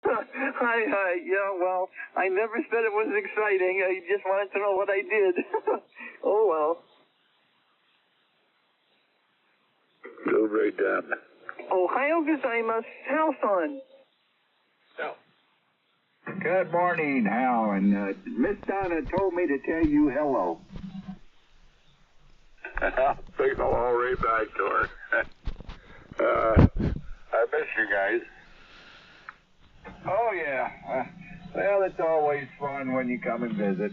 Hi. Yeah, well, I never said it was exciting. I just wanted to know what I did. Oh, well. Go right down. Ohio gozaimasu. Hal son. Good morning, Hal, and Miss Donna told me to tell you hello. Say hello right back to her. I miss you guys. Oh, yeah. Well, it's always fun when you come and visit.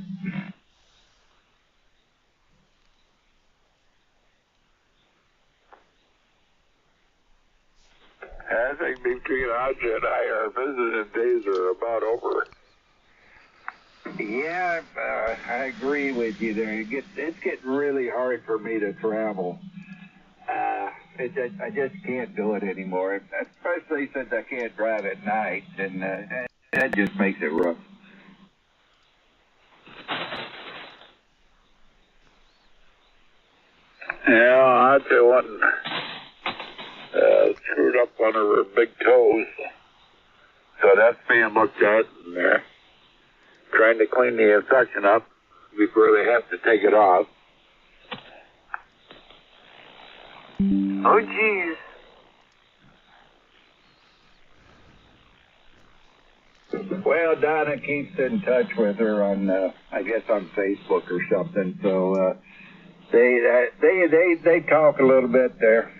I think between Aja and I, our visiting days are about over. Yeah, I agree with you there. It's getting really hard for me to travel. I just can't do it anymore, especially since I can't drive at night, and that just makes it rough. Yeah, Aja wasn't screwed up one of her big toes. So that's being looked at, and they're trying to clean the infection up before they have to take it off. Oh, geez. Well, Donna keeps in touch with her on, I guess, on Facebook or something. So they talk a little bit there.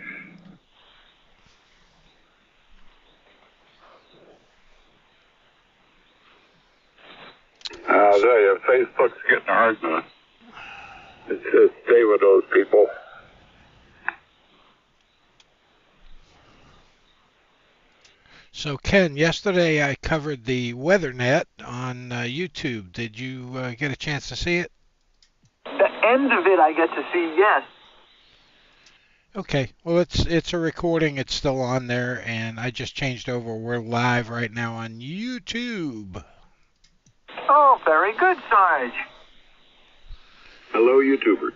I'll tell you, Facebook's getting hard to stay with those people. So, Ken, yesterday I covered the WeatherNet on YouTube. Did you get a chance to see it? The end of it I get to see, yes. Okay. Well, it's a recording. It's still on there, and I just changed over. We're live right now on YouTube. Oh, very good, Sarge. Hello, YouTuber.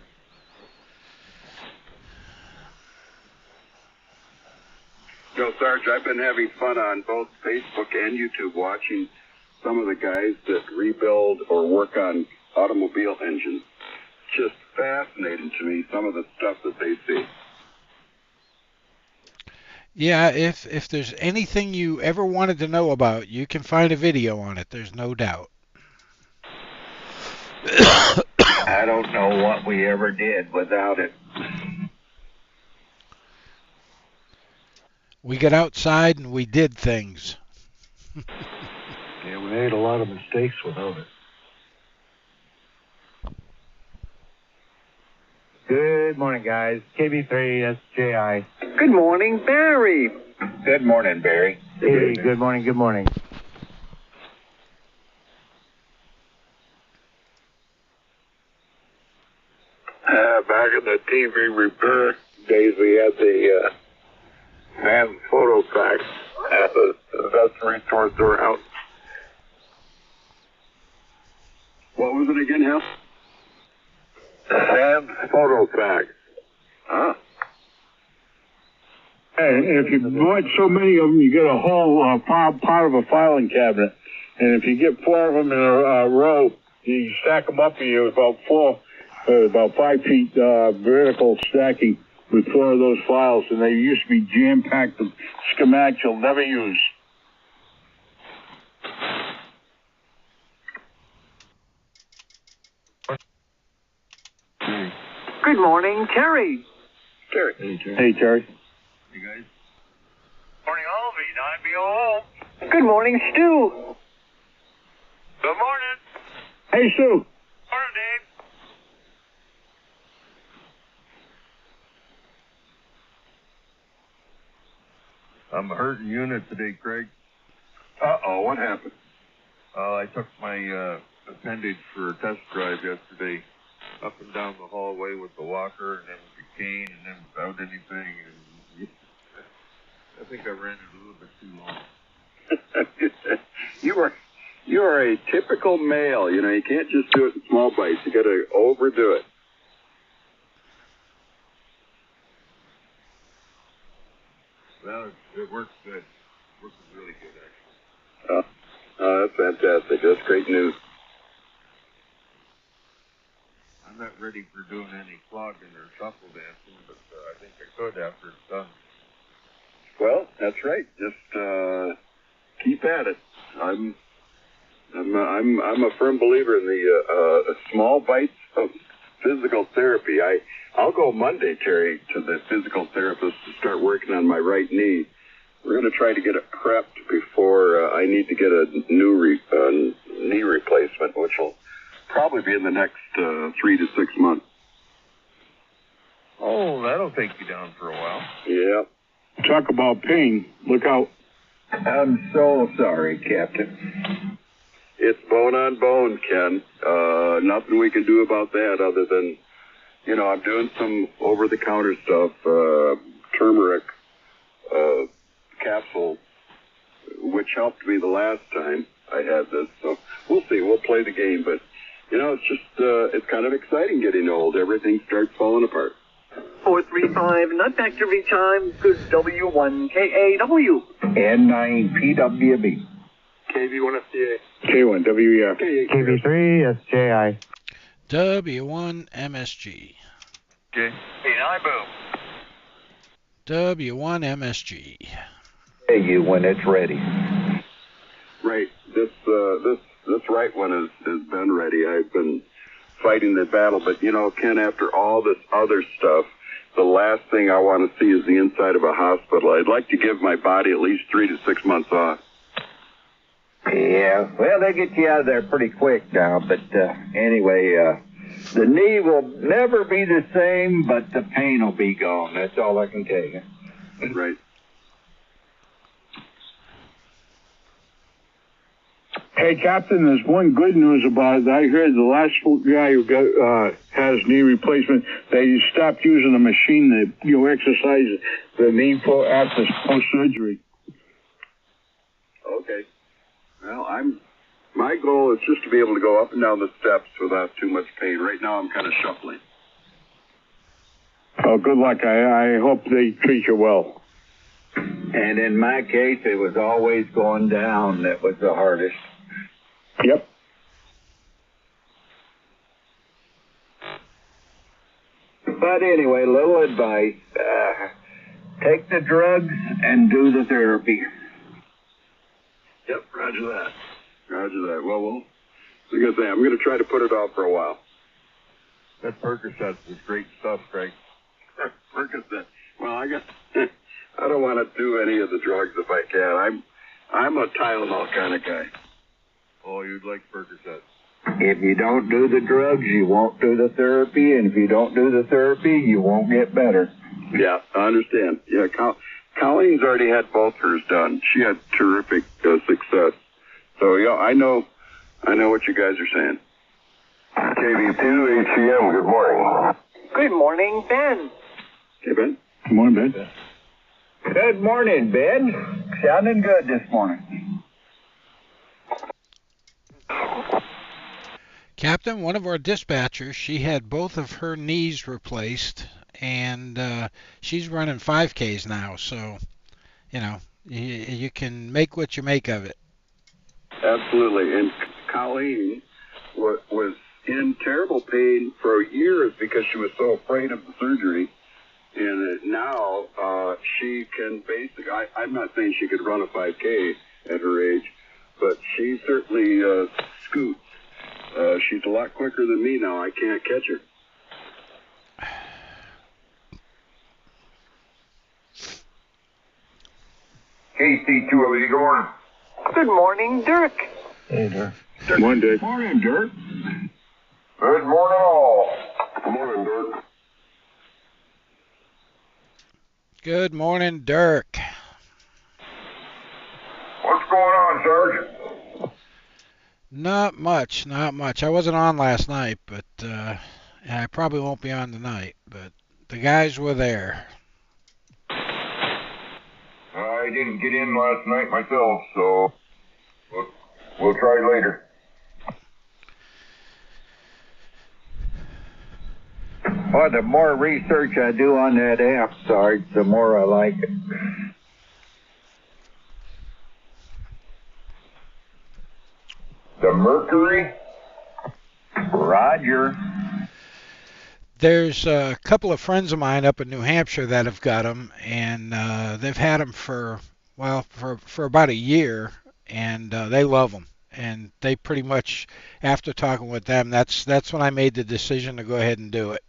No, Sarge, I've been having fun on both Facebook and YouTube watching some of the guys that rebuild or work on automobile engines. Just fascinating to me, some of the stuff that they see. Yeah, if there's anything you ever wanted to know about, you can find a video on it. There's no doubt. I don't know what we ever did without it. We got outside and we did things. Yeah, we made a lot of mistakes without it. Good morning, guys. KB3 SJI. Good morning, Barry. Good morning, Barry. Hey, good morning, good morning. Back in the TV repair days, we had the Sam's photo fax at the best resource around. What was it again, Hal? Sam's photo fax. Huh? And if you bought so many of them, you get a whole part of a filing cabinet. And if you get 4 of them in a row, you stack them up, and you're about 5 feet vertical stacking with 4 of those files. And they used to be jam-packed with schematics you'll never use. Good morning, Terry. Terry. Hey, Terry. You guys? Morning, all. Good morning, Stu. Good morning. Hey, Sue. Morning, Dave. I'm a hurting unit today, Craig. Uh-oh, what happened? I took my appendage for a test drive yesterday, up and down the hallway with the walker, and then with the cane, and then without anything. And I think I ran it a little bit too long. You are a typical male. You know, you can't just do it in small bites. You got to overdo it. Well, it works good. It works really good, actually. That's fantastic. That's great news. I'm not ready for doing any clogging or shuffle dancing, but I think I could after it's done. Well, that's right. Just keep at it. I'm a firm believer in the small bites of physical therapy. I'll go Monday, Terry, to the physical therapist to start working on my right knee. We're going to try to get it prepped before I need to get a new knee replacement, which will probably be in the next 3 to 6 months. Oh, that'll take you down for a while. Yeah. Talk about pain. Look out. I'm so sorry, Captain. It's bone on bone, Ken. Nothing we can do about that other than, I'm doing some over-the-counter stuff, turmeric capsule, which helped me the last time I had this. So we'll see. We'll play the game. But, it's just, it's kind of exciting getting old. Everything starts falling apart. 435, nut factory chime, good W1KAW. N9PWB. KV1FTA. K1, WEF. KB3 SJI. W1MSG. Okay. P9 boom. W1MSG. Hey, you when it's ready. Right. This right one has been ready. I've been fighting the battle, but Ken, after all this other stuff, the last thing I want to see is the inside of a hospital. I'd like to give my body at least 3 to 6 months off. Yeah, well, they get you out of there pretty quick now, but anyway, the knee will never be the same, but the pain will be gone. That's all I can tell you. Right. Hey, Captain, there's one good news about it. I heard the last guy who has knee replacement, they stopped using the machine that exercise the knee for after post-surgery. Okay. Well, my goal is just to be able to go up and down the steps without too much pain. Right now, I'm kind of shuffling. Oh, good luck. I hope they treat you well. And in my case, it was always going down that was the hardest. Yep. But anyway, little advice. Take the drugs and do the therapy. Yep, roger that. Roger that. Well, like I say, I'm going to try to put it off for a while. That Percocet is great stuff, Craig. Percocet. Well, I don't want to do any of the drugs if I can. I'm a Tylenol kind of guy. Oh, you'd like Percocet. If you don't do the drugs, you won't do the therapy, and if you don't do the therapy, you won't get better. Yeah, I understand. Yeah, Colleen's already had both hers done. She had terrific success. So, yeah, I know what you guys are saying. KV2 HCM, good morning. Good morning, Ben. Hey, Ben. Good morning, Ben. Good morning, Ben. Sounding good this morning. Captain, one of our dispatchers, she had both of her knees replaced, and she's running 5Ks now, so, you can make what you make of it. Absolutely. And Colleen was in terrible pain for years because she was so afraid of the surgery. And now she can basically, I'm not saying she could run a 5K at her age, but she certainly scoots. She's a lot quicker than me now. I can't catch her. KC2, good morning. Good morning, Dirk. Hey, Dirk. Good morning, Dave. Morning, Dirk. Good morning, all. Good morning, Dirk. Good morning, Dirk. What's going on, Sergeant? Not much. I wasn't on last night, but I probably won't be on tonight, but the guys were there. I didn't get in last night myself, so we'll try later. Well, the more research I do on that app, Sarge, the more I like it. The Mercury? Roger. There's a couple of friends of mine up in New Hampshire that have got them, and they've had them for about a year, and they love them. And they pretty much, after talking with them, that's when I made the decision to go ahead and do it.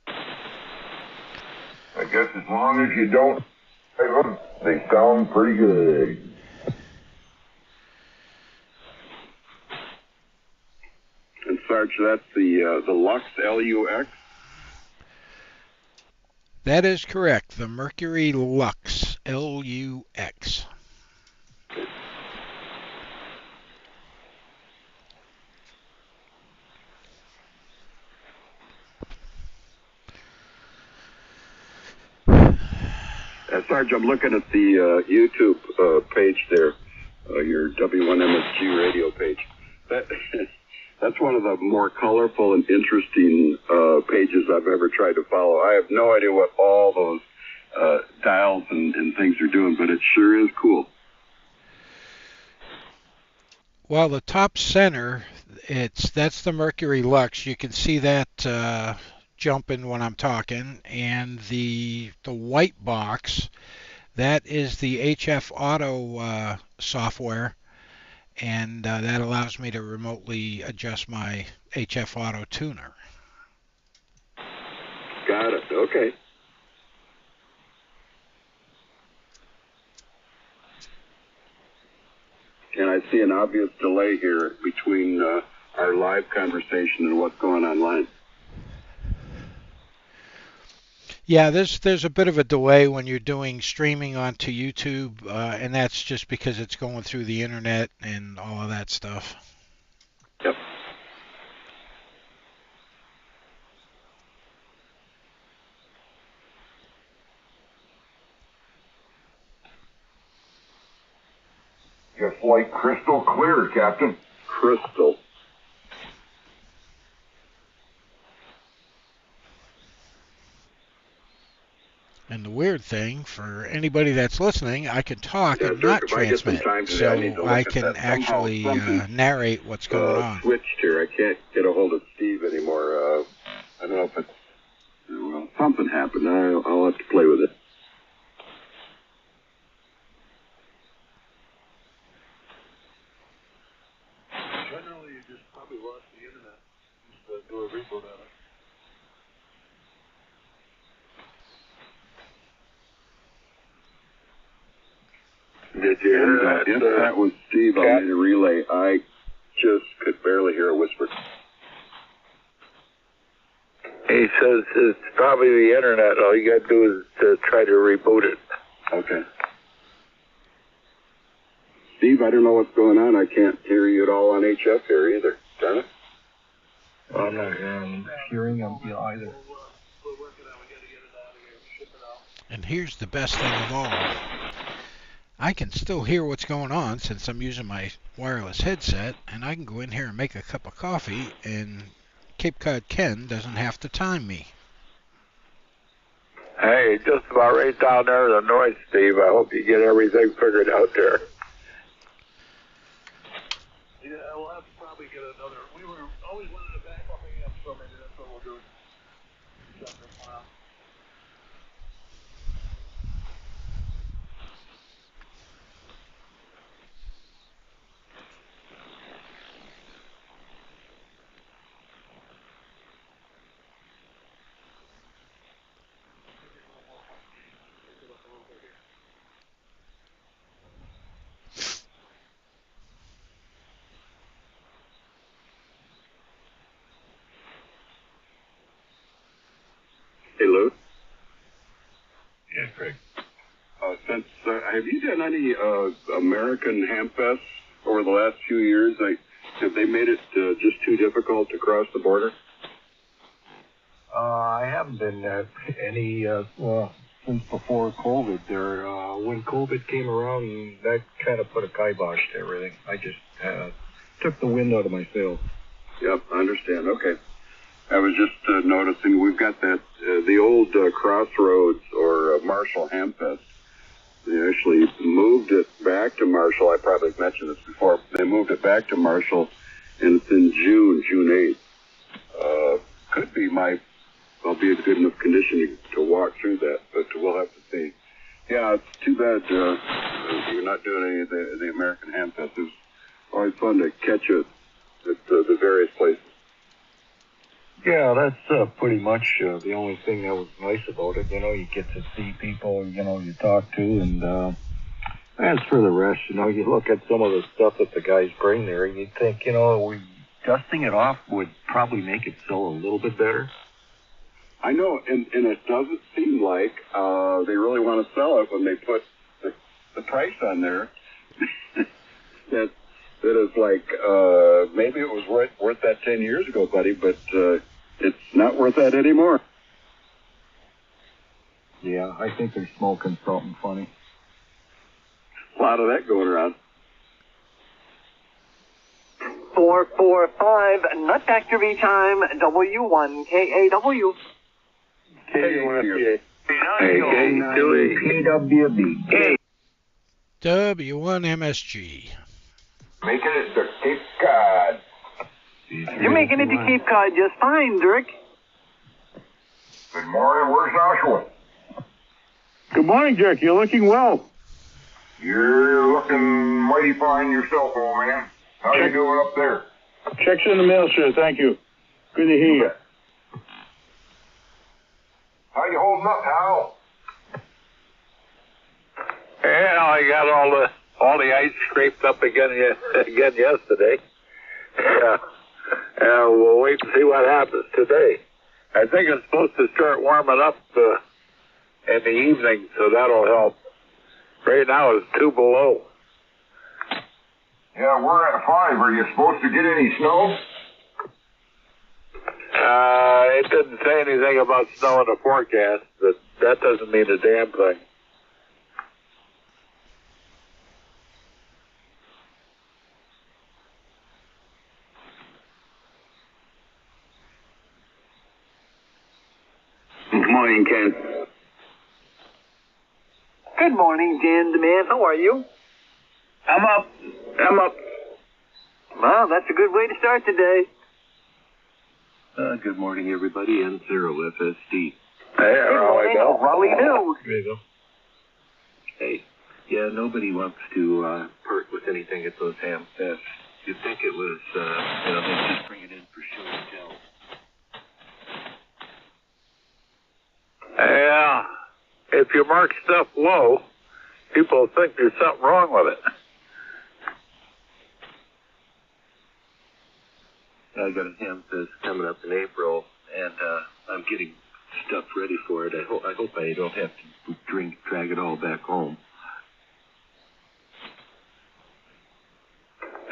I guess as long as you don't drive them, they sound pretty good. And Sarge, that's the Lux, Lux? That is correct. The Mercury Lux, Lux. Sarge, I'm looking at the YouTube page there, your W1MSG radio page. That's one of the more colorful and interesting pages I've ever tried to follow. I have no idea what all those dials and things are doing, but it sure is cool. Well, the top center, that's the Mercury Lux. You can see that jumping when I'm talking, and the white box, that is the HF Auto software, and that allows me to remotely adjust my HF Auto tuner. Got it. Okay. And I see an obvious delay here between our live conversation and what's going online. Yeah, there's a bit of a delay when you're doing streaming onto YouTube, and that's just because it's going through the internet and all of that stuff. Yep. Just like crystal clear, Captain. Crystal. And the weird thing, for anybody that's listening, I can talk Yeah, and Dirk, not if I get some transmit, time today, so I need to look I at can that. Somehow actually something, narrate what's going on. Switched here. I can't get a hold of Steve anymore. I don't know if it's... Well, something happened. I'll have to play with it. Generally, you just probably lost the internet. Just do a reboot on it. Did you hear that? If that was Steve, I made a relay. I just could barely hear a whisper. He says it's probably the internet. All you got to do is to try to reboot it. Okay. Steve, I don't know what's going on. I can't hear you at all on HF here either. Darn it. I'm not hearing them either. And here's the best thing of all. I can still hear what's going on since I'm using my wireless headset, and I can go in here and make a cup of coffee, and Cape Cod Ken doesn't have to time me. Hey, just about right down there, the noise, Steve. I hope you get everything figured out there. Yeah, we'll have to probably get another. We were always wanted to back up amp, so maybe that's what we'll do. Hey, Lou. Yeah, Craig. Have you done any American Hamfests over the last few years? Have they made it just too difficult to cross the border? I haven't been at any since before COVID. There, when COVID came around, that kind of put a kibosh to everything. I just took the wind out of my sails. Yep, I understand. Okay. I was just noticing we've got that the old Crossroads or Marshall Hamfest They actually moved it back to Marshall. I probably mentioned this before. They moved it back to Marshall, and it's in June 8th. Could be I'll be in good enough condition to walk through that, but we'll have to see. Yeah, it's too bad you're not doing any of the American Ham Fest. It was always fun to catch it at the various places. Yeah, that's pretty much the only thing that was nice about it. You know, you get to see people, you know, you talk to, and as for the rest, you know, you look at some of the stuff that the guys bring there, and you'd think, you know, dusting it off would probably make it sell a little bit better. I know, and it doesn't seem like they really want to sell it when they put the price on there. that is like, maybe it was worth that 10 years ago, buddy, but it's not worth that anymore. Yeah, I think they're smoking something funny. A lot of that going around. 445 Nut Factory time, W1 KAW. KWB. W1 MSG. Making it to Cape Cod. You're making it to Cape Cod just fine, Dirk. Good morning, where's Oshawa? Good morning, Dirk. You're looking well. You're looking mighty fine yourself, old man. How you doing up there? Checks in the mail, sir. Thank you. Good to hear you. How you holding up, Hal? Yeah, I got all the ice scraped up again yesterday. Yeah. We'll wait and see what happens today. I think it's supposed to start warming up in the evening, so that'll help. Right now it's 2 below. Yeah, we're at 5. Are you supposed to get any snow? It didn't say anything about snow in the forecast, but that doesn't mean a damn thing. Good morning, Ken. Good morning, Dan DeMann. How are you? I'm up. Well, that's a good way to start today. Good morning, everybody, and Cyril, FSD. Hey, Good morning, Raleigh News. There you go. Hey, yeah, nobody wants to part with anything at those ham fests. You'd think it was, they just bring it in for show and tell. Yeah, if you mark stuff low, people think there's something wrong with it. I got a ham fest coming up in April, and I'm getting stuff ready for it. I hope I don't have to drag it all back home.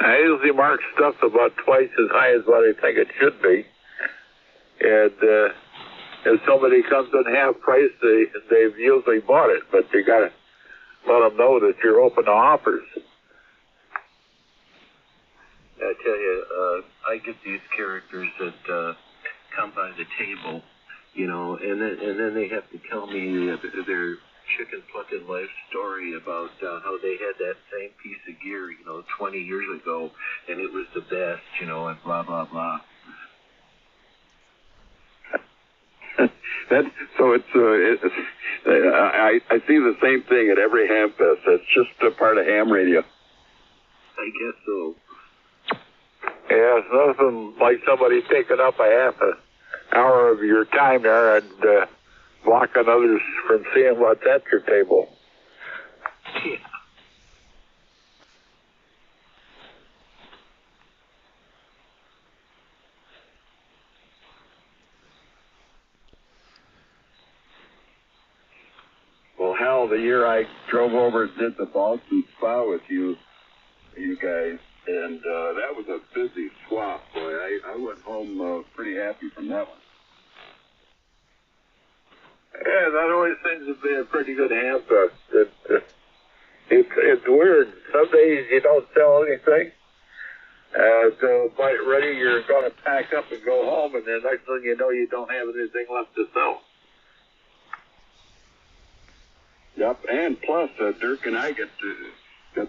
I usually mark stuff about twice as high as what I think it should be. And if somebody comes in half price, they've usually bought it, but you got to let them know that you're open to offers. I tell you, I get these characters that come by the table, you know, and then they have to tell me their chicken plucking life story about how they had that same piece of gear, 20 years ago, and it was the best, and blah, blah, blah. I see the same thing at every ham fest. It's just a part of ham radio. I guess so. Yeah, it's nothing like somebody taking up a half an hour of your time there and blocking others from seeing what's at your table. Yeah. Well, Hal, the year I drove over and did the Boston Spa with you guys, and that was a busy swap, boy. I went home pretty happy from that one. Yeah, that always seems to be a pretty good ham fest. It's weird. Some days you don't sell anything. So by ready, you're going to pack up and go home, and then next thing you know, you don't have anything left to sell. Yep, and plus Dirk and I got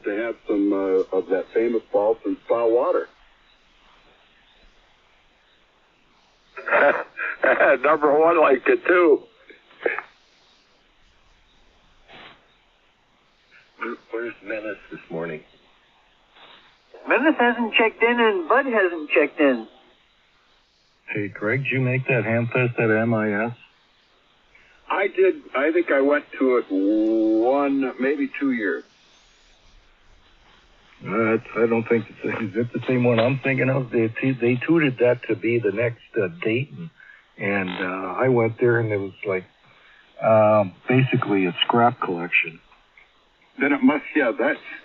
to have some of that famous Boston spa water. Number one liked it too. Where's Menace this morning? Menace hasn't checked in, and Bud hasn't checked in. Hey, Greg, did you make that Hamfest at MIS? I did. I think I went to it 1, maybe 2 years. I don't think is it the same one I'm thinking of? They tooted that to be the next Dayton, and I went there, and it was like basically a scrap collection. Then it must, yeah,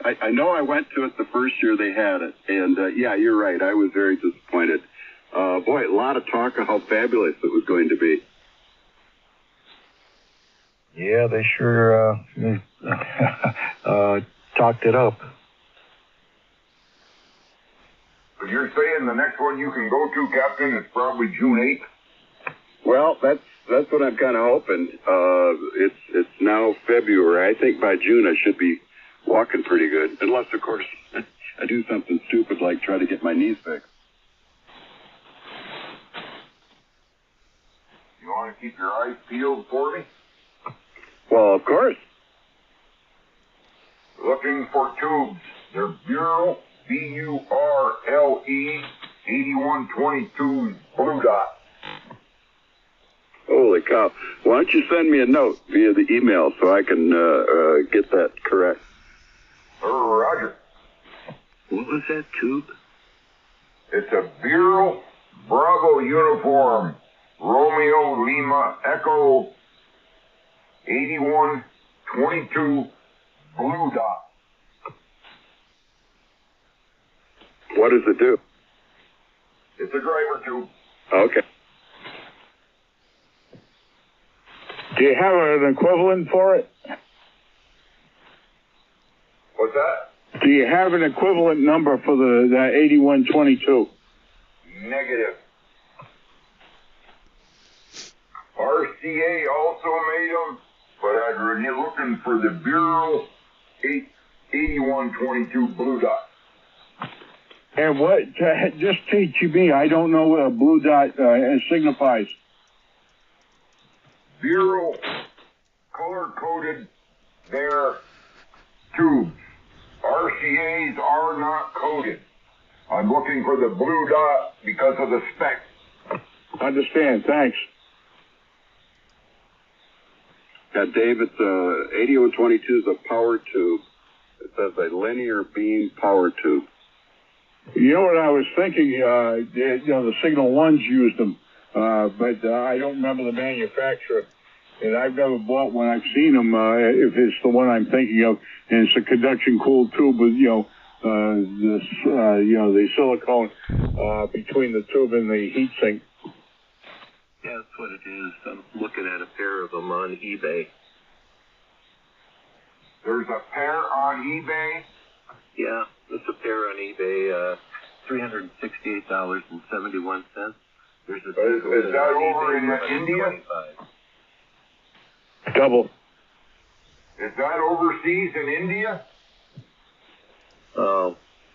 I know I went to it the first year they had it, and yeah, you're right, I was very disappointed. Boy, a lot of talk of how fabulous it was going to be. Yeah, they sure talked it up. But you're saying the next one you can go to, Captain, is probably June 8th? Well, that's what I'm kind of hoping. It's now February. I think by June I should be walking pretty good, unless of course I do something stupid like try to get my knees fixed. You want to keep your eyes peeled for me? Well, of course. Looking for tubes. They're Burle, B-U-R-L-E, 8122 blue dot. Holy cow. Why don't you send me a note via the email so I can get that correct? Roger. What was that tube? It's a Burle Bravo uniform. Romeo Lima Echo 8122 blue dot. What does it do? It's a driver tube. Okay. Do you have an equivalent for it? What's that? Do you have an equivalent number for the 8122? Negative. RCA also made them, but you're looking for the Burle 8122 blue dot. And what? Just teach me. I don't know what a blue dot signifies. Burle color-coded their tubes. RCAs are not coded. I'm looking for the blue dot because of the spec. Understand. Thanks. Yeah, Dave, it's 8122 is a power tube. It says a linear beam power tube. You know what I was thinking? The Signal Ones used them, but I don't remember the manufacturer. And I've never bought one. I've seen them. If it's the one I'm thinking of, and it's a conduction cooled tube with the silicone between the tube and the heat sink. Yeah, that's what it is. I'm looking at a pair of them on eBay. There's a pair on eBay. Yeah, there's a pair on eBay, $368.71. There's a Is that over in India? Double. Is that overseas in India?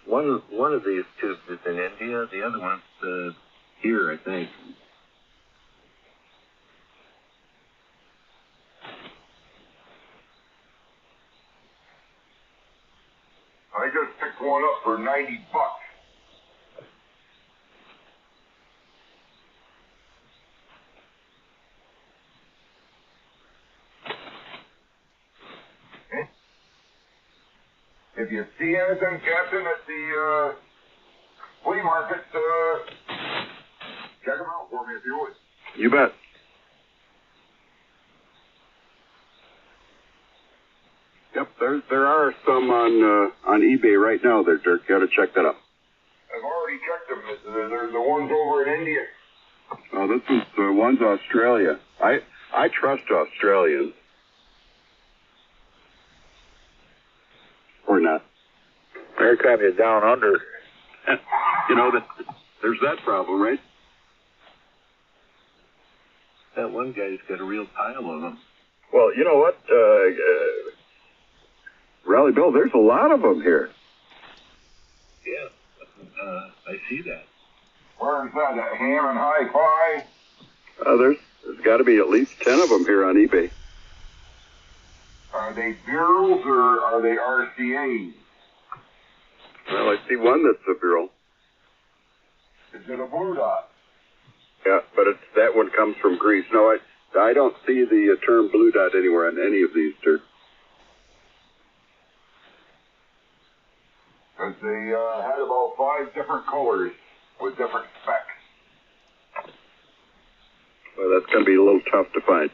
One of these tubes is in India. The other one's here, I think. I just picked one up for $90. If you see anything, Captain, at the flea market, check them out for me if you would. You bet. Yep, there are some on eBay right now there, Dirk. You got to check that out. I've already checked them. They're the ones over in India. Oh, this one's Australia. I trust Australians. Or not. Here comes you down under. There's that problem, right? That one guy's got a real pile of them. Well, you know what? Raleigh Bill, there's a lot of them here. Yeah, I see that. Where's that? At Ham and Hi-Fi? There's got to be at least 10 of them here on eBay. Are they bureaus or are they RCAs? Well, I see one that's a bureau. Is it a blue dot? Yeah, but that one comes from Greece. No, I don't see the term blue dot anywhere on any of these, sir. Because they had about 5 different colors with different specs. Well, that's going to be a little tough to find.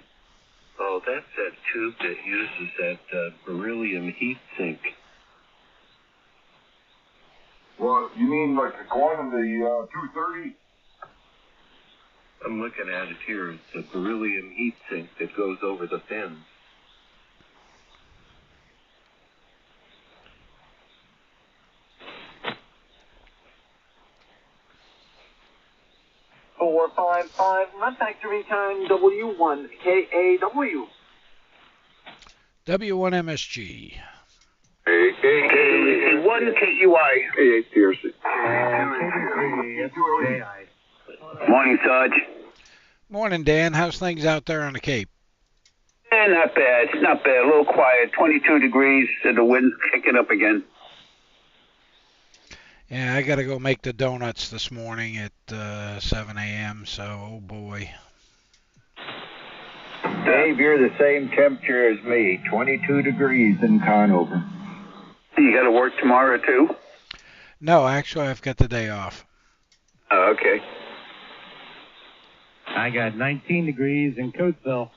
Oh, that's that tube that uses that beryllium heat sink. Well, you mean like the one in the 230? I'm looking at it here. It's a beryllium heat sink that goes over the fins. Not factory time W1 KAW. W1 MSG. One KUI. AATRC. Morning, Sarge. Morning, Dan. How's things out there on the Cape? Not bad. Not bad. A little quiet. 22 degrees. The wind's kicking up again. Yeah, I got to go make the donuts this morning at 7 a.m., so, oh boy. Dave, you're the same temperature as me, 22 degrees in Conover. You got to work tomorrow, too? No, actually, I've got the day off. Oh, okay. I got 19 degrees in Coatesville.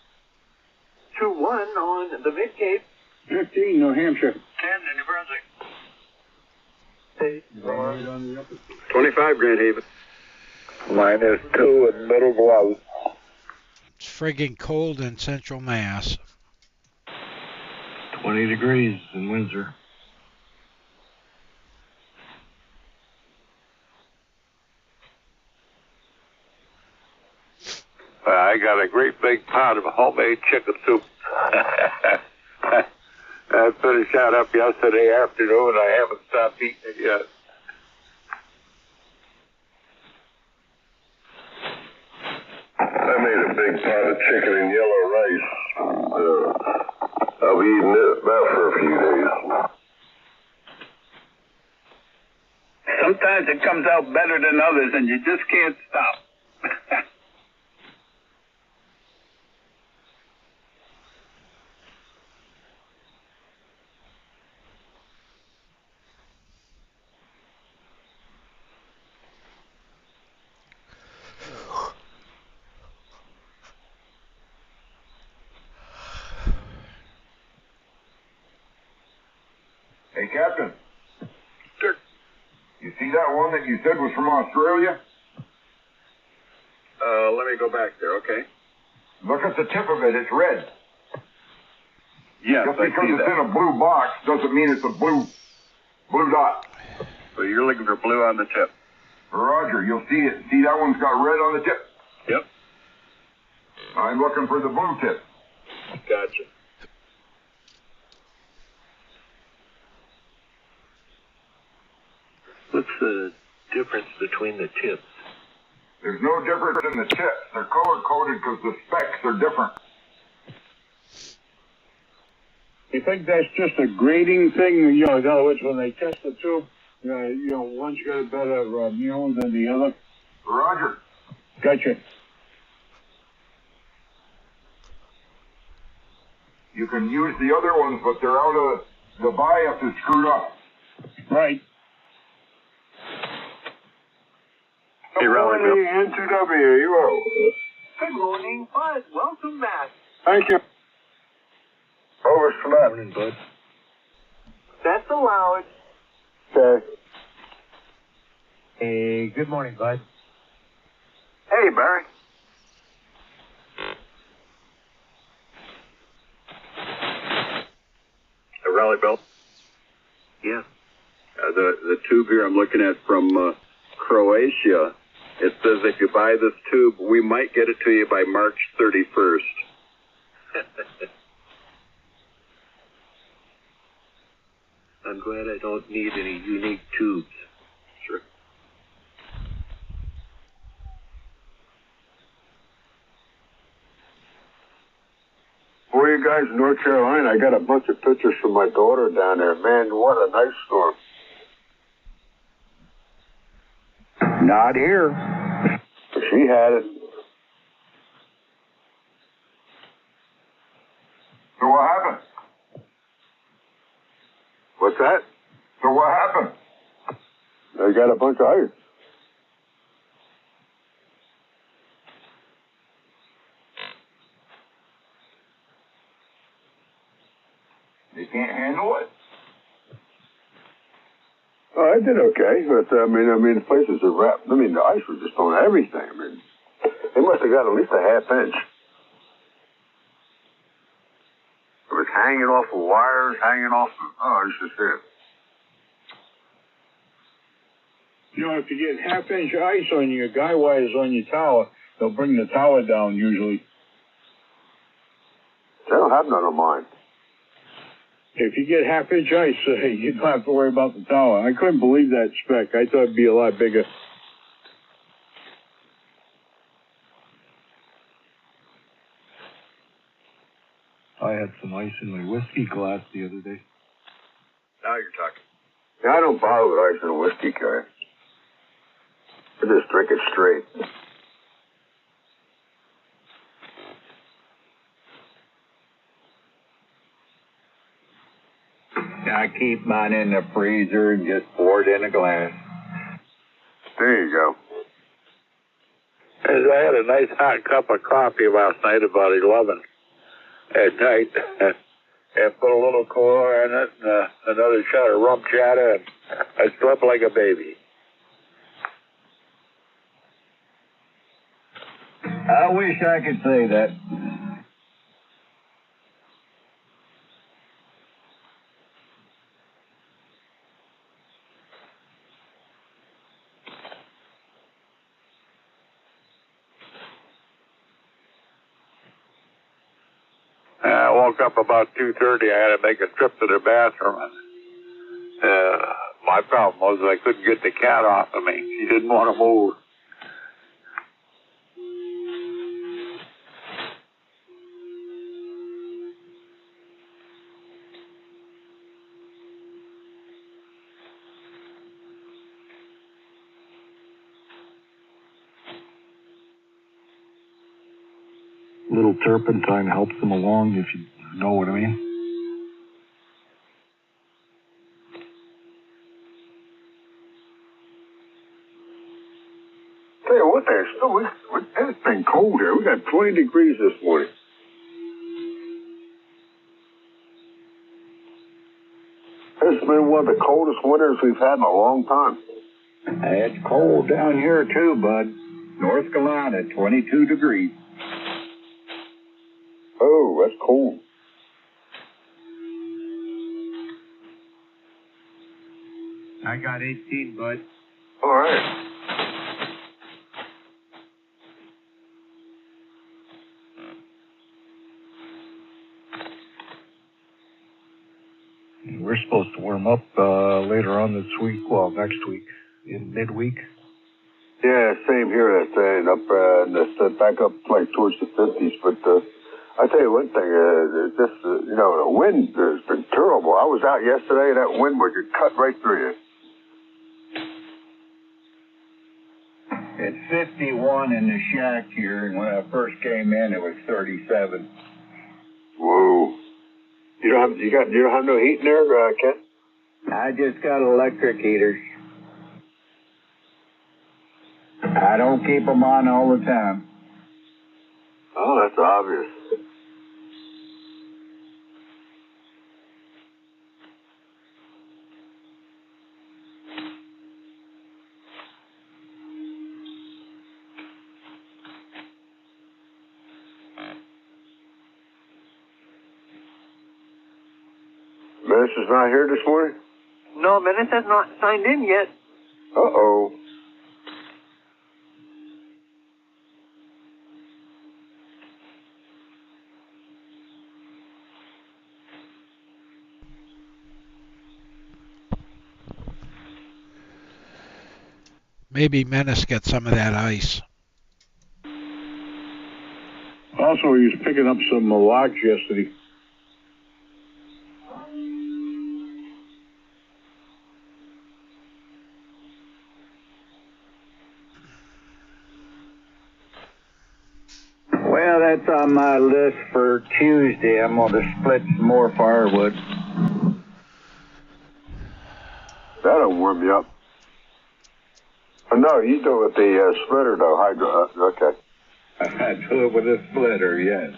2-1 on the Mid-Cape. 15, New Hampshire. 10 in New Brunswick. 25 Grand Haven. -2 in Middle Gloves. It's friggin' cold in Central Mass. 20 degrees in Windsor. I got a great big pot of homemade chicken soup. I finished that up yesterday afternoon. I haven't stopped eating it yet. I made a big pot of chicken and yellow rice. I'll be eating that for a few days. Sometimes it comes out better than others, and you just can't stop. Hey, Captain. Sure. You see that one that you said was from Australia? Let me go back there, okay? Look at the tip of it. It's red. Yes, Just I because see it's that. in a blue box doesn't mean it's a blue dot. So you're looking for blue on the tip. Roger, you'll see it. See that one's got red on the tip? Yep. I'm looking for the blue tip. Gotcha. What's the difference between the tips? There's no difference in the tips. They're color-coded because the specs are different. You think that's just a grading thing? You know, in other words, when they test the tube, one's got a better mule than the other? Roger. Gotcha. You can use the other ones, but they're out of the bias is screwed up. Right. Hey, Raleigh Bill. N2W, Good morning, Bud. Welcome back. Thank you. Over Schmidt. Morning, bud. That's allowed. Okay. Hey, good morning, bud. Hey, Barry. Raleigh Bill. Yeah. The tube here I'm looking at from Croatia, it says if you buy this tube, we might get it to you by March 31st. I'm glad I don't need any unique tubes. Sure. For you guys in North Carolina, I got a bunch of pictures from my daughter down there. Man, what a nice storm. Not here. She had it. So what happened? What's that? So what happened? I got a bunch of ice. They can't handle it. Oh, I did okay, but I mean, the places are wrapped. I mean, the ice was just on everything. I mean, they must have got at least a half inch. It was hanging off of wires, hanging off. Oh, it's just it. You know, if you get half-inch ice on your guy wires on your tower, they'll bring the tower down usually. They don't have none of mine. If you get half-inch ice, you don't have to worry about the tower. I couldn't believe that spec. I thought it'd be a lot bigger. I had some ice in my whiskey glass the other day. Now you're talking. Yeah, I don't bother with ice in a whiskey can. I just drink it straight. I keep mine in the freezer and just pour it in a glass. There you go. As I had a nice hot cup of coffee last night about 11 at night, and put a little cola in it, and another shot of rum chata, and I slept like a baby. I wish I could say that. I woke up about 2:30. I had to make a trip to the bathroom. And, my problem was I couldn't get the cat off of me. She didn't want to move. Little turpentine helps them along, if you know what I mean. Tell you what, it's been cold here. We got 20 degrees this morning. This has been one of the coldest winters we've had in a long time. It's cold down here too, bud. North Carolina, 22 degrees. Oh, that's cold. I got 18, bud. All right. We're supposed to warm up later on this week, well, next week, in midweek. Yeah, same here. That's saying up, back up like towards the 50s. But I tell you one thing, the wind has been terrible. I was out yesterday, and that wind would just cut right through you. It's 51 in the shack here, and when I first came in, it was 37. Whoa! You don't have no heat in there, Ken? I just got electric heaters. I don't keep them on all the time. Oh, that's obvious. Menace is not here this morning? No, Menace has not signed in yet. Uh-oh. Maybe Menace got some of that ice. Also, he was picking up some logs yesterday. Well, that's on my list for Tuesday. I'm going to split some more firewood. That'll warm you up. Oh, no, you do it with the splitter, though. Hydro. Okay. I do it with a splitter, yes.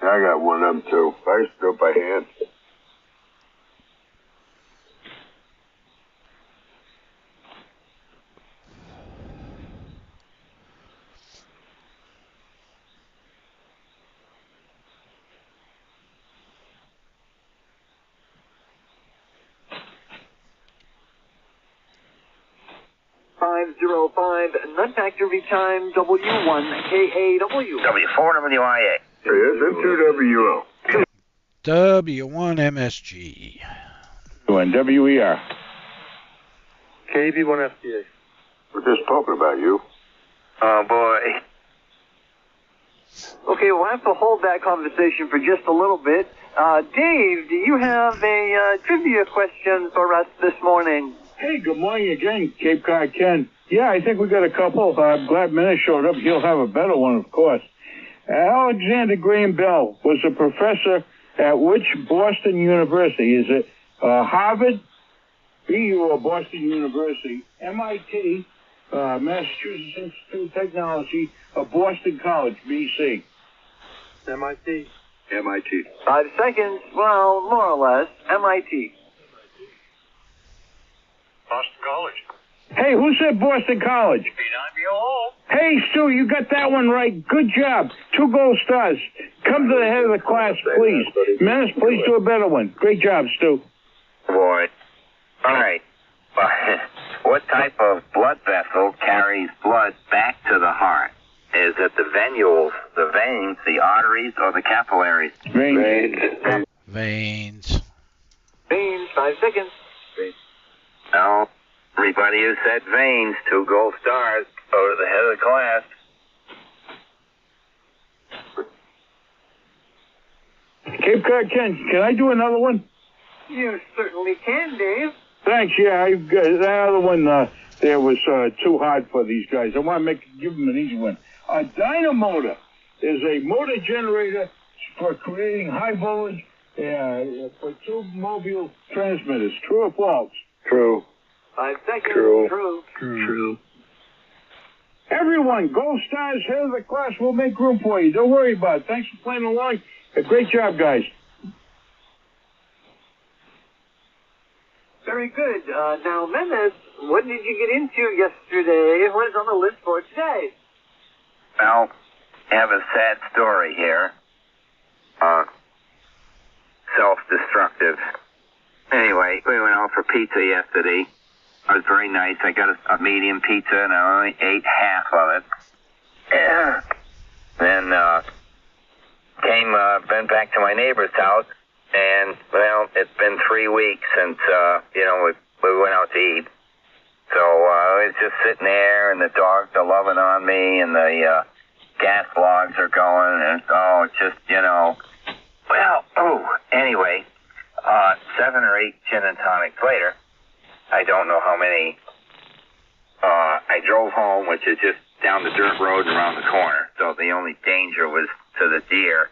I got one of them, too. I used to do it by hand. Non-factory time W1KAW. W4WIA. Yes, M2WO. W1MSG. WER. KB1FTA. We're just talking about you. Oh, boy. Okay, we'll have to hold that conversation for just a little bit. Dave, do you have a trivia question for us this morning? Hey, good morning again, Cape Cod Ken. Yeah, I think we got a couple. I'm glad Menace showed up. He'll have a better one, of course. Alexander Graham Bell was a professor at which Boston University? Is it Harvard, BU, or Boston University, MIT, Massachusetts Institute of Technology, or Boston College, BC? MIT. MIT. 5 seconds. Well, more or less. MIT. Boston College. Hey, who said Boston College? Hey, Stu, you got that one right. Good job. 2 gold stars. Come to the head of the class, please. Menace, please do a better one. Great job, Stu. Boy. All right. What type of blood vessel carries blood back to the heart? Is it the venules, the veins, the arteries, or the capillaries? Veins. Veins. Veins. 5 seconds. No. Everybody who said veins, 2 gold stars, go to the head of the class. Cape Cod Ken, can I do another one? You certainly can, Dave. Thanks, yeah. That other one there was too hard for these guys. I want to give them an easy one. A dynamotor is a motor generator for creating high voltage for 2 mobile transmitters. True or false? True. 5 seconds. True. True. Everyone, gold stars, head of the class. We'll make room for you. Don't worry about it. Thanks for playing along. Great job, guys. Very good. Now, Menace, what did you get into yesterday? What is on the list for today? Well, I have a sad story here. Self-destructive. Anyway, we went out for pizza yesterday. It was very nice. I got a medium pizza, and I only ate half of it. Then been back to my neighbor's house, and, well, it's been 3 weeks since, we went out to eat. So I was just sitting there, and the dogs are loving on me, and the gas logs are going, and anyway, 7 or 8 gin and tonics later, I don't know how many, I drove home, which is just down the dirt road and around the corner, so the only danger was to the deer.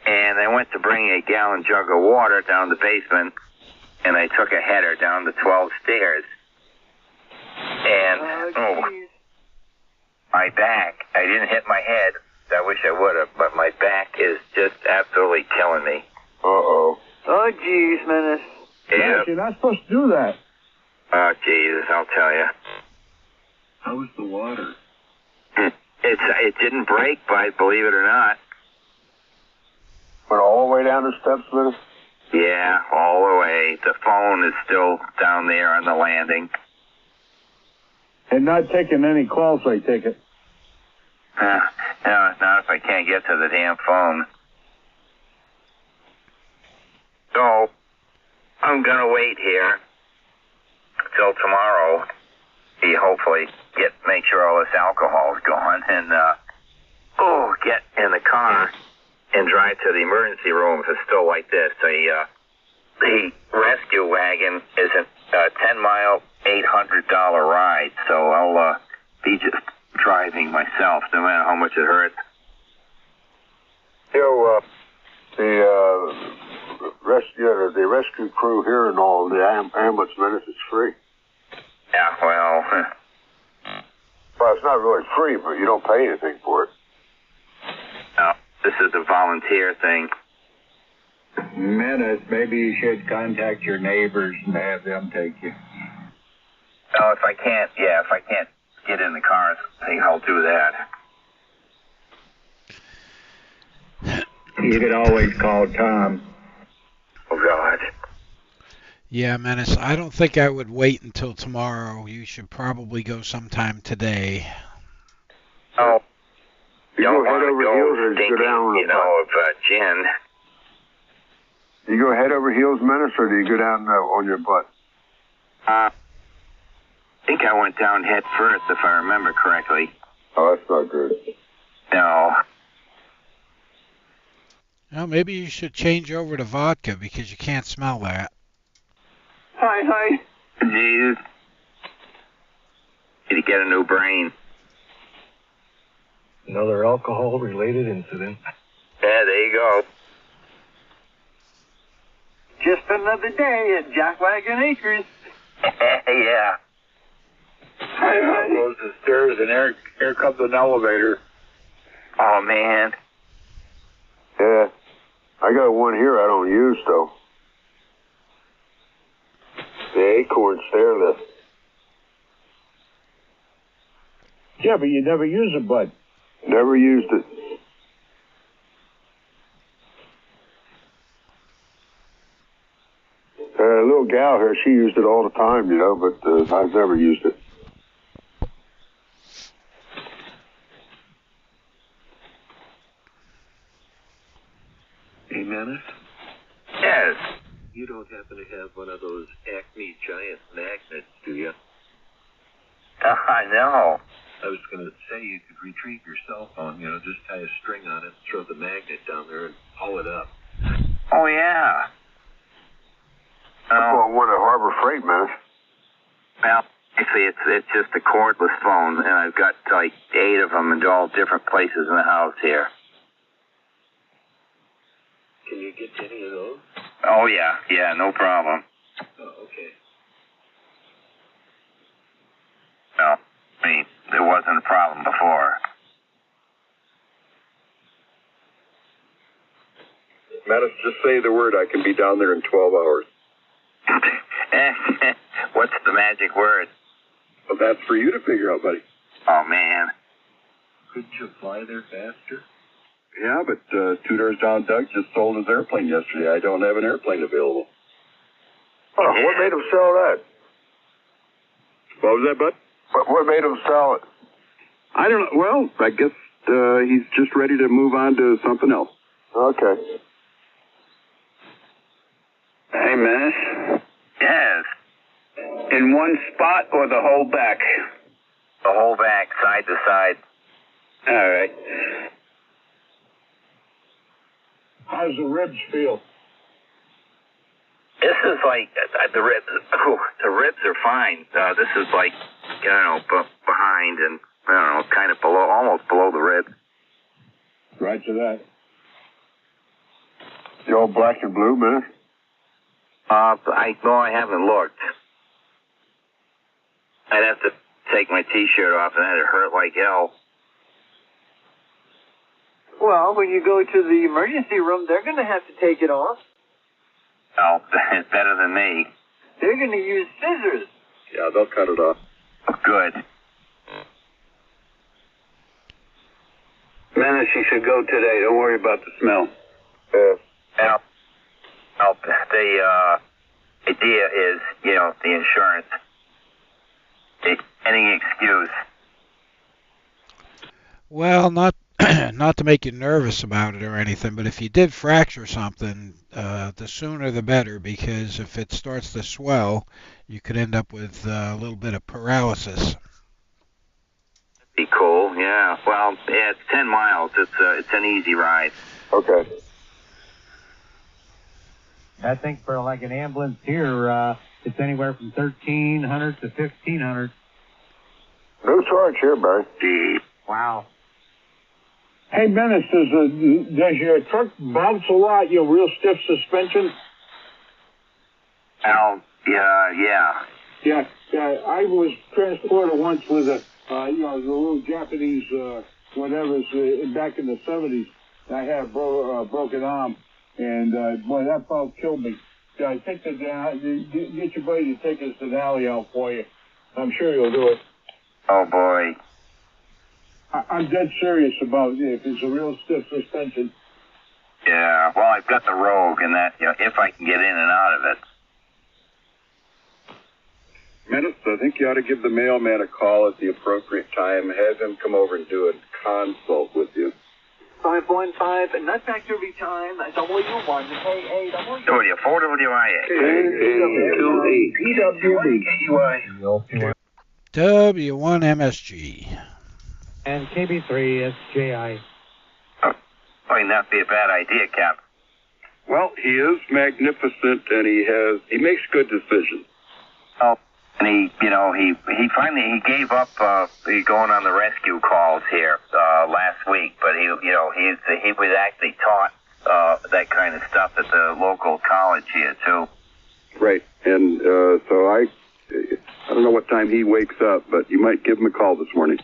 And I went to bring a gallon jug of water down the basement, and I took a header down the 12 stairs. And, my back, I didn't hit my head. I wish I would have, but my back is just absolutely killing me. Uh-oh. Oh, geez, Menace. Yeah. You're not supposed to do that. Oh, Jesus, I'll tell you. How was the water? It didn't break, believe it or not. Went all the way down the steps, Menace? Yeah, all the way. The phone is still down there on the landing. And not taking any calls, I take it. No, not if I can't get to the damn phone. So, I'm gonna wait here till tomorrow. Hopefully make sure all this alcohol's gone, and get in the car and drive to the emergency room if it's still like this. The rescue wagon is a 10-mile, $800 ride, so I'll be just driving myself, no matter how much it hurts. The rescue crew here and all, the ambulance menace is free. Yeah, well, it's not really free, but you don't pay anything for it. No, this is a volunteer thing. Menace, maybe you should contact your neighbors and have them take you. No, if I can't get in the car, I think I'll do that. You could always call Tom. Oh, God. Yeah, Menace, I don't think I would wait until tomorrow. You should probably go sometime today. Oh, you go head over heels or you go down on of gin. You go head over heels, Menace, or do you go down on your butt? I think I went down head first, if I remember correctly. Oh, that's not good. No. Well, maybe you should change over to vodka because you can't smell that. Hi. Jeez. Need to get a new brain. Another alcohol-related incident. Yeah, there you go. Just another day at Jackwagon Acres. Yeah. Hi. Goes the stairs, and here comes an elevator. Oh, man. Yeah. I got one here I don't use, though. The Acorn stair lift. Yeah, but you never use it, bud. Never used it. A little gal here, she used it all the time, but I've never used it. Hey, Menace? Yes. You don't happen to have one of those Acme giant magnets, do you? I know. I was going to say you could retrieve your cell phone, just tie a string on it, throw the magnet down there, and haul it up. Oh, yeah. I bought one at Harbor Freight, man. Well, actually, it's just a cordless phone, and I've got like 8 of them in all different places in the house here. Can you get to any of those? Oh, yeah, no problem. Oh, okay. Well, I mean, there wasn't a problem before. Menace, just say the word. I can be down there in 12 hours. What's the magic word? Well, that's for you to figure out, buddy. Oh, man. Couldn't you fly there faster? Yeah, but Two Doors Down Doug just sold his airplane yesterday. I don't have an airplane available. Oh, Yeah. What made him sell that? What was that, bud? What made him sell it? I don't know. Well, I guess he's just ready to move on to something else. Okay. Hey, Menace. Yes. In one spot or the whole back? The whole back, side to side. All right. How's the ribs feel? This is like the ribs. Oh, the ribs are fine. This is like, behind and kind of below, almost below the ribs. Right to that. You all black and blue, man? I haven't looked. I'd have to take my T-shirt off, and that'd hurt like hell. Well, when you go to the emergency room, they're going to have to take it off. Oh, it's better than me. They're going to use scissors. Yeah, they'll cut it off. Good. Menace, you should go today. Don't worry about the smell. Well, the idea is, the insurance. Any excuse. Well, not not to make you nervous about it or anything, but if you did fracture something, the sooner the better, because if it starts to swell, you could end up with a little bit of paralysis. Be cool, yeah. Well, yeah, it's 10 miles. It's an easy ride. Okay. I think for like an ambulance here, it's anywhere from $1,300 to $1,500. No charge here, Barry. Wow. Hey, Menace, does your truck bounce a lot? You know, real stiff suspension? Al, yeah. Yeah, I was transported once with a, the little Japanese, whatever's back in the 70s. I had a broken arm, and boy, that about killed me. I think that get your buddy to take us to the alley out for you. I'm sure he'll do it. Oh boy. I'm dead serious about it. If it's a real stiff suspension. Yeah. Well, I've got the Rogue, and that if I can get in and out of it. Menace, I think you ought to give the mailman a call at the appropriate time. Have him come over and do a consult with you. 515, nutback derby time, W1, AA, W4 WIA. EWB. W1 MSG. And KB3 SJI. Might not be a bad idea, Cap. Well, he is magnificent, and he makes good decisions. Oh, and he finally gave up going on the rescue calls here last week, but he was actually taught that kind of stuff at the local college here too. Right, and so I don't know what time he wakes up, but you might give him a call this morning.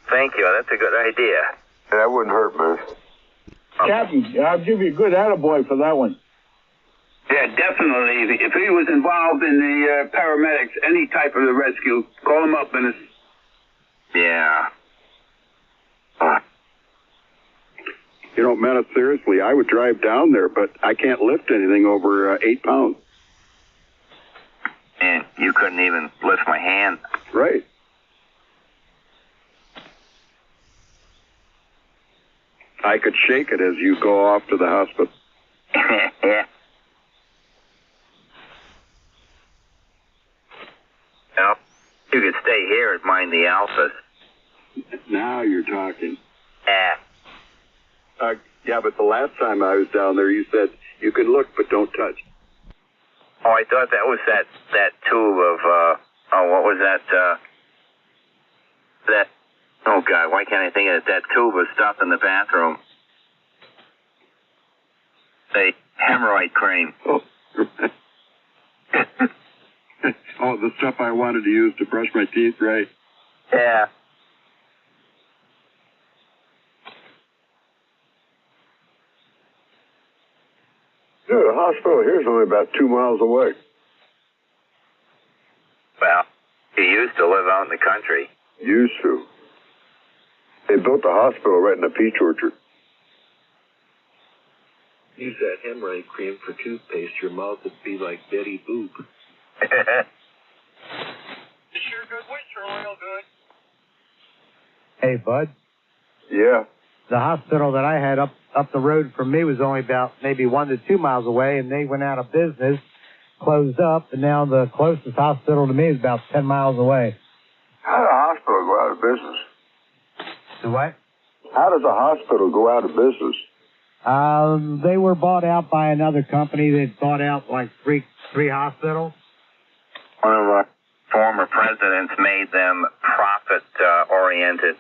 Thank you. That's a good idea. That wouldn't hurt, man. Captain, I'll give you a good attaboy for that one. Yeah, definitely. If he was involved in the paramedics, any type of the rescue, call him up, Menace. Yeah. Menace, seriously, I would drive down there, but I can't lift anything over 8 pounds. And you couldn't even lift my hand. Right. I could shake it as you go off to the hospital. Yeah. Well, you could stay here and mind the alphas. Now you're talking. Yeah. Yeah, but the last time I was down there, you said you can look but don't touch. Oh, I thought that was that tube of, what was that, oh God, why can't I think of it? That tube of stuff in the bathroom. The hemorrhoid cream. Oh. Oh, the stuff I wanted to use to brush my teeth, right? Yeah. Dude, the hospital here's only about 2 miles away. Well, you used to live out in the country. Used to. They built the hospital right in a peach orchard. Use that hemorrhoid cream for toothpaste. Your mouth would be like Betty Boop. Sure good winter oil, good. Hey, Bud. Yeah. The hospital that I had up the road from me was only about maybe 1 to 2 miles away, and they went out of business, closed up, and now the closest hospital to me is about 10 miles away. How did a hospital go out of business? So what? How does a hospital go out of business? They were bought out by another company that bought out like three hospitals. One of our former presidents made them profit-oriented.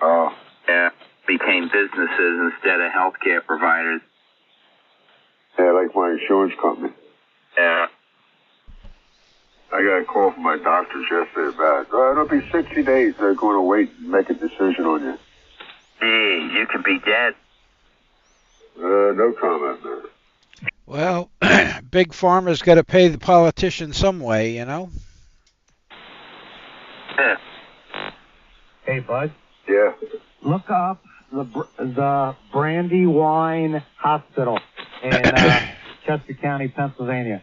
Oh. Yeah. Became businesses instead of healthcare providers. Yeah, like my insurance company. Yeah. I got a call from my doctors yesterday about it. It'll be 60 days. They're going to wait and make a decision on you. Gee, you could be dead. No comment, man. Well, Big Pharma's got to pay the politicians some way, you know? Yeah. Hey, Bud. Yeah. Look up the Brandywine Hospital in Chester County, Pennsylvania.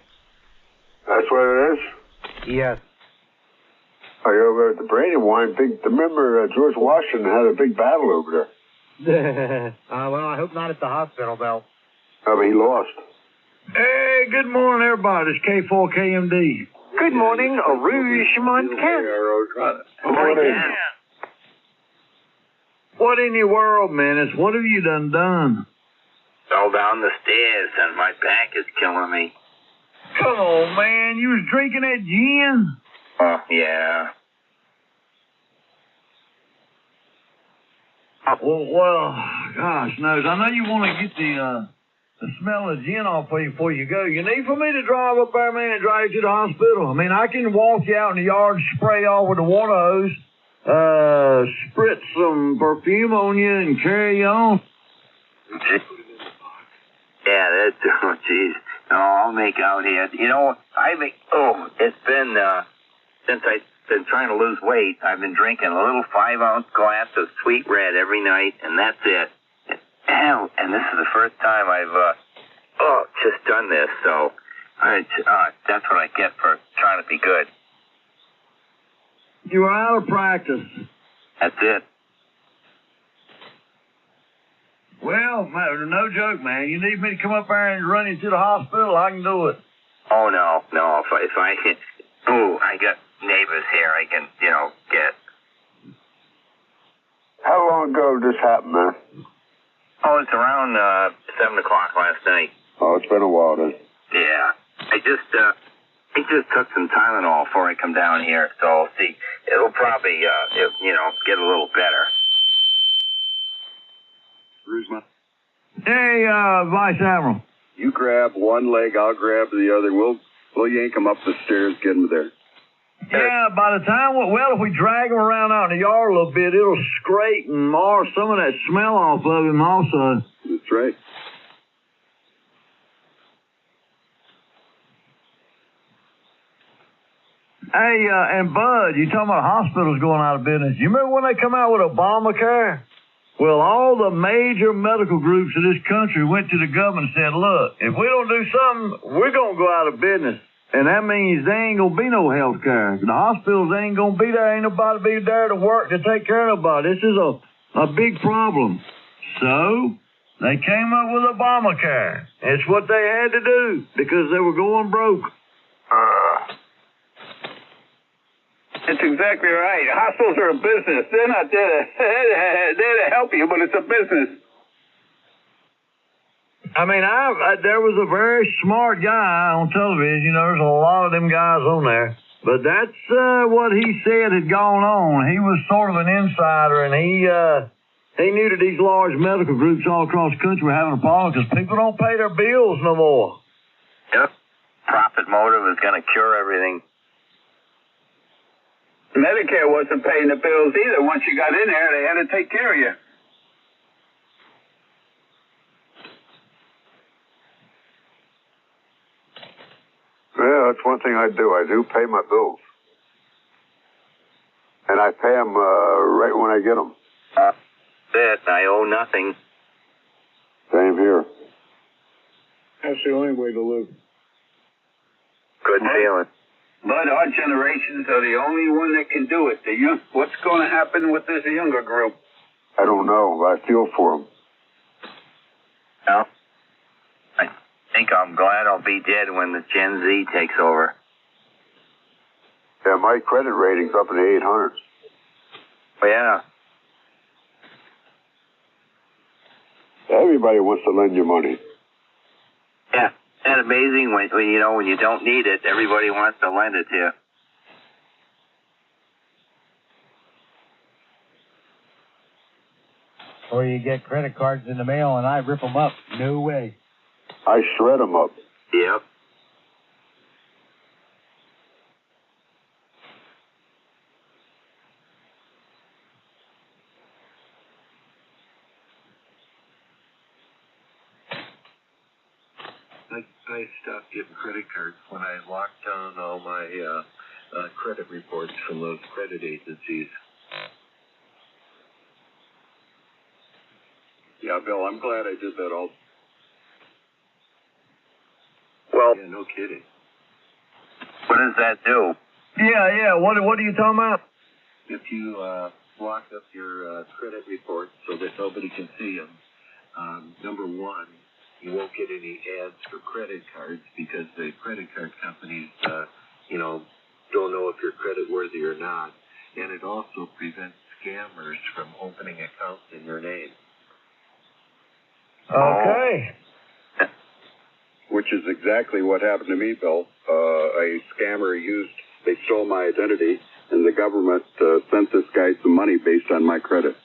That's what it is? Yes. Are you over at the Brandywine? Remember, George Washington had a big battle over there. Well, I hope not at the hospital, though. Oh, he lost. Hey, good morning, everybody. It's K4KMD. Good morning, Rouge Montana. Morning. What in your world, Menace? What have you done? Fell down the stairs and my back is killing me. Come on, man. You was drinking that gin? Oh, yeah. Well, gosh knows. I know you want to get the smell of gin off of you before you go. You need for me to drive up there, man, and drive you to the hospital. I mean, I can walk you out in the yard, spray off with the water hose, spritz some perfume on you, and carry you on. Yeah, that's, oh, jeez. No, I'll make out here. You know, it's been, since I've been trying to lose weight, I've been drinking a little 5-ounce glass of sweet red every night, and that's it. And this is the first time I've, just done this, so that's what I get for trying to be good. You are out of practice. That's it. Well, no joke, man. You need me to come up there and run you to the hospital, I can do it. Oh, no. If I I got neighbors here I can, get. How long ago did this happen, man? Oh, it's around 7 o'clock last night. Oh, it's been a while then. Yeah. I just took some Tylenol before I come down here, so see, it'll probably, get a little better. Hey, Vice Admiral. You grab one leg, I'll grab the other. We'll yank him up the stairs, get him there. Yeah, by the time, if we drag him around out in the yard a little bit, it'll scrape and mar some of that smell off of him also. That's right. Hey, and Bud, you talking about hospitals going out of business. You remember when they come out with Obamacare? Well, all the major medical groups in this country went to the government and said, look, if we don't do something, we're going to go out of business. And that means there ain't going to be no health care. The hospitals ain't going to be there. Ain't nobody be there to work to take care of nobody. This is a big problem. So they came up with Obamacare. It's what they had to do because they were going broke. That's exactly right. Hospitals are a business. They're not there to help you, but it's a business. I mean, there was a very smart guy on television. There's a lot of them guys on there. But that's what he said had gone on. He was sort of an insider, and he knew that these large medical groups all across the country were having a problem because people don't pay their bills no more. Yep. Profit motive is going to cure everything. Medicare wasn't paying the bills either. Once you got in there, they had to take care of you. Yeah, that's one thing I do. I do pay my bills. And I pay them right when I get them. I owe nothing. Same here. That's the only way to live. Good feeling. But our generations are the only one that can do it. What's going to happen with this younger group? I don't know, but I feel for them. Well, I think I'm glad I'll be dead when the Gen Z takes over. Yeah, my credit rating's up in the 800s. Oh, yeah. Everybody wants to lend you money. Yeah. Isn't that amazing when you don't need it, everybody wants to lend it to you. Or you get credit cards in the mail and I rip them up. No way. I shred them up. Yep. I stopped getting credit cards when I locked down all my credit reports from those credit agencies. Yeah, Bill, I'm glad I did that all. Well, yeah, no kidding. What does that do? Yeah. What are you talking about? If you lock up your credit reports so that nobody can see them. Number one, you won't get any ads for credit cards because the credit card companies, don't know if you're creditworthy or not. And it also prevents scammers from opening accounts in your name. Okay. Which is exactly what happened to me, Bill. A scammer they stole my identity, and the government sent this guy some money based on my credit.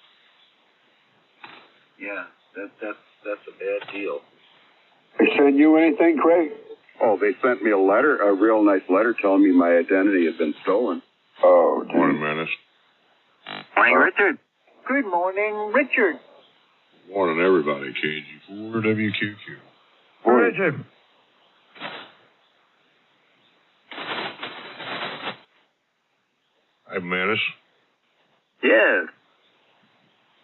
Yeah, that's a bad deal. They sent you anything, Craig? Oh, they sent me a real nice letter telling me my identity had been stolen. Oh, geez. Morning, Menace. Morning, Richard. Good morning, Richard. Morning, everybody. KG4 WQQ. Richard. Hey, Menace. Yes.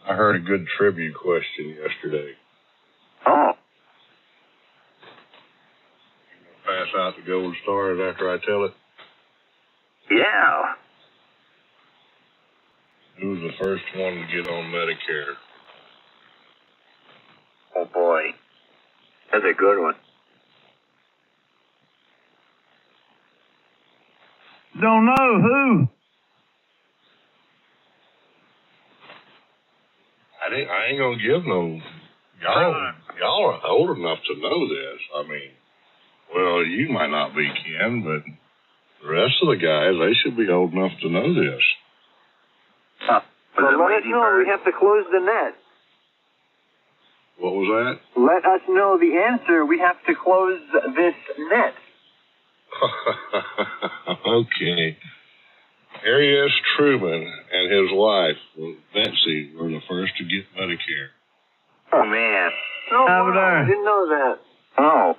I heard a good trivia question yesterday. Oh. Pass out the gold stars after I tell it. Yeah. Who was the first one to get on Medicare? Oh, boy. That's a good one. Don't know who. I ain't gonna give no. Y'all are old enough to know this. I mean, well, you might not be, Ken, but the rest of the guys, they should be old enough to know this. Well, let us know. We have to close the net. What was that? Let us know the answer. We have to close this net. Okay. Harry S. Truman and his wife, Betsy, were the first to get Medicare. Oh, man. Oh, wow. I didn't know that. Oh.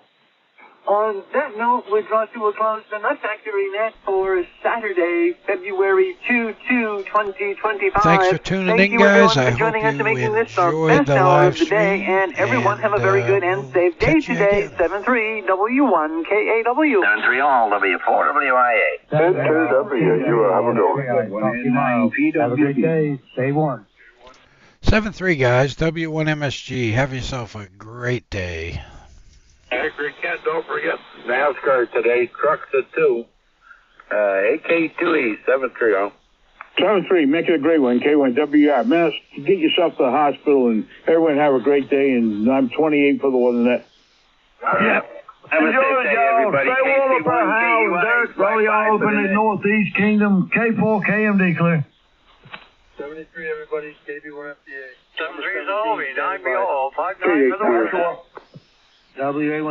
On that note, we draw to a close the Nut Factory Net for Saturday, February 2, 2025. Thanks for tuning in, guys. I hope you enjoyed the live stream. And everyone have a very good and safe day today. 7-3 W1 KAW. 7-3 all W4 WIA. Enter W. You have a good one. Have a great day. Stay warm. 7-3, guys. W1 MSG. Have yourself a great day. Accurate, Ken, don't forget NASCAR today, trucks at 2. AK2E, 730. 7-3, make it a great one, K1WR. Man, get yourself to the hospital, and everyone have a great day, and I'm 28 for the one net. Yeah. Have a safe day, everybody. Stay warm up our house, Dirk. All y'all open in Northeast Kingdom. K4, KMD clear. 73, everybody. KB1 FDA. 7-3 is all. 9 be all. 5-9 for the workshop. WA1.